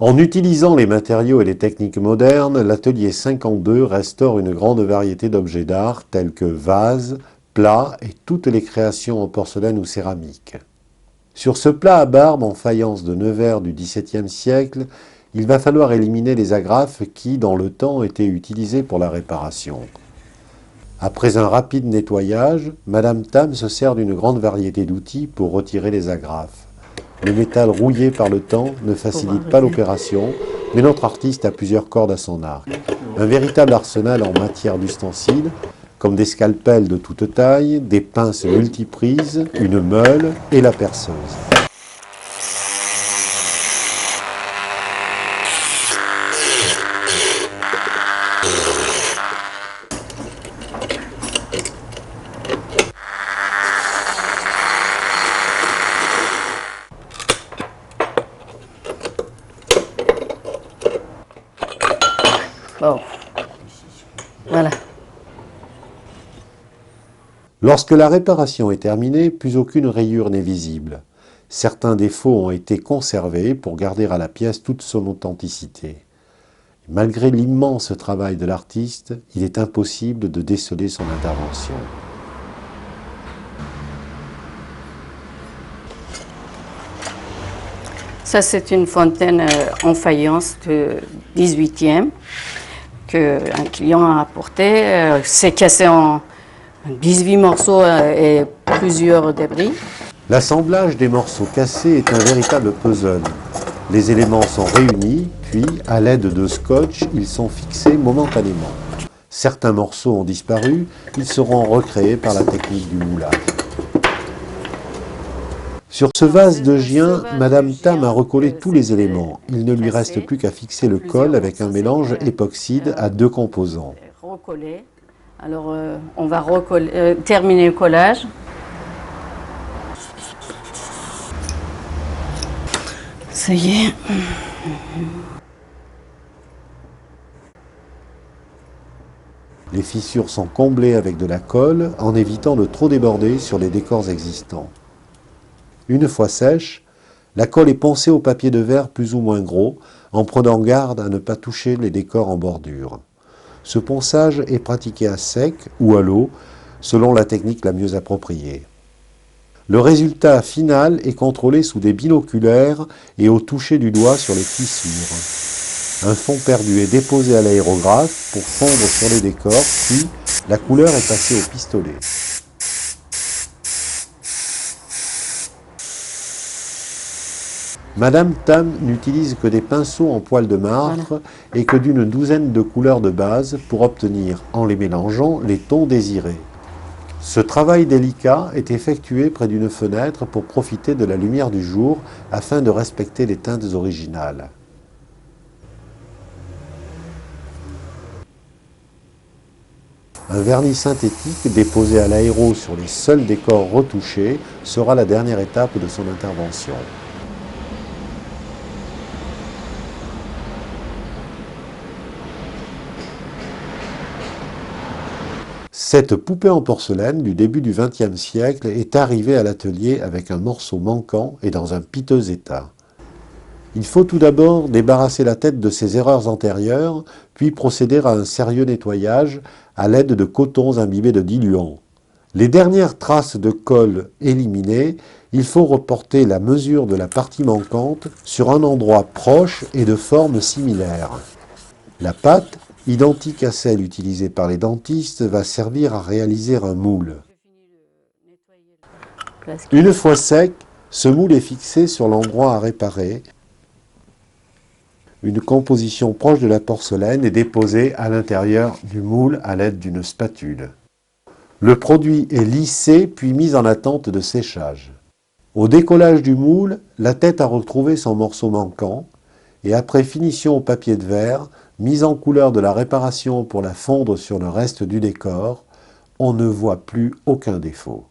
En utilisant les matériaux et les techniques modernes, l'atelier 52 restaure une grande variété d'objets d'art tels que vases, plats et toutes les créations en porcelaine ou céramique. Sur ce plat à barbe en faïence de Nevers du XVIIe siècle, il va falloir éliminer les agrafes qui, dans le temps, étaient utilisées pour la réparation. Après un rapide nettoyage, Madame Tam se sert d'une grande variété d'outils pour retirer les agrafes. Le métal rouillé par le temps ne facilite pas l'opération, mais notre artiste a plusieurs cordes à son arc. Un véritable arsenal en matière d'ustensiles, comme des scalpels de toute taille, des pinces multiprises, une meule et la perceuse. Bon, voilà. Lorsque la réparation est terminée, plus aucune rayure n'est visible. Certains défauts ont été conservés pour garder à la pièce toute son authenticité. Malgré l'immense travail de l'artiste, il est impossible de déceler son intervention. Ça, c'est une fontaine en faïence du 18e qu'un client a apporté. C'est cassé en 18 morceaux et plusieurs débris. L'assemblage des morceaux cassés est un véritable puzzle. Les éléments sont réunis, puis, à l'aide de scotch, ils sont fixés momentanément. Certains morceaux ont disparu, ils seront recréés par la technique du moulage. Sur ce vase de gien, Madame Tam a recollé tous les éléments. Il ne lui reste plus qu'à fixer le col avec un mélange époxyde à 2 composants. Recoller. Alors, on va terminer le collage. Ça y est. Les fissures sont comblées avec de la colle en évitant de trop déborder sur les décors existants. Une fois sèche, la colle est poncée au papier de verre plus ou moins gros en prenant garde à ne pas toucher les décors en bordure. Ce ponçage est pratiqué à sec ou à l'eau selon la technique la mieux appropriée. Le résultat final est contrôlé sous des binoculaires et au toucher du doigt sur les fissures. Un fond perdu est déposé à l'aérographe pour fondre sur les décors, puis la couleur est passée au pistolet. Madame Tam n'utilise que des pinceaux en poil de marbre et que d'une douzaine de couleurs de base pour obtenir, en les mélangeant, les tons désirés. Ce travail délicat est effectué près d'une fenêtre pour profiter de la lumière du jour afin de respecter les teintes originales. Un vernis synthétique déposé à l'aéro sur les seuls décors retouchés sera la dernière étape de son intervention. Cette poupée en porcelaine du début du XXe siècle est arrivée à l'atelier avec un morceau manquant et dans un piteux état. Il faut tout d'abord débarrasser la tête de ses erreurs antérieures, puis procéder à un sérieux nettoyage à l'aide de cotons imbibés de diluant. Les dernières traces de colle éliminées, il faut reporter la mesure de la partie manquante sur un endroit proche et de forme similaire. La pâte, identique à celle utilisée par les dentistes, va servir à réaliser un moule. Une fois sec, ce moule est fixé sur l'endroit à réparer. Une composition proche de la porcelaine est déposée à l'intérieur du moule à l'aide d'une spatule. Le produit est lissé puis mis en attente de séchage. Au décollage du moule, la tête a retrouvé son morceau manquant et après finition au papier de verre, mise en couleur de la réparation pour la fondre sur le reste du décor, on ne voit plus aucun défaut.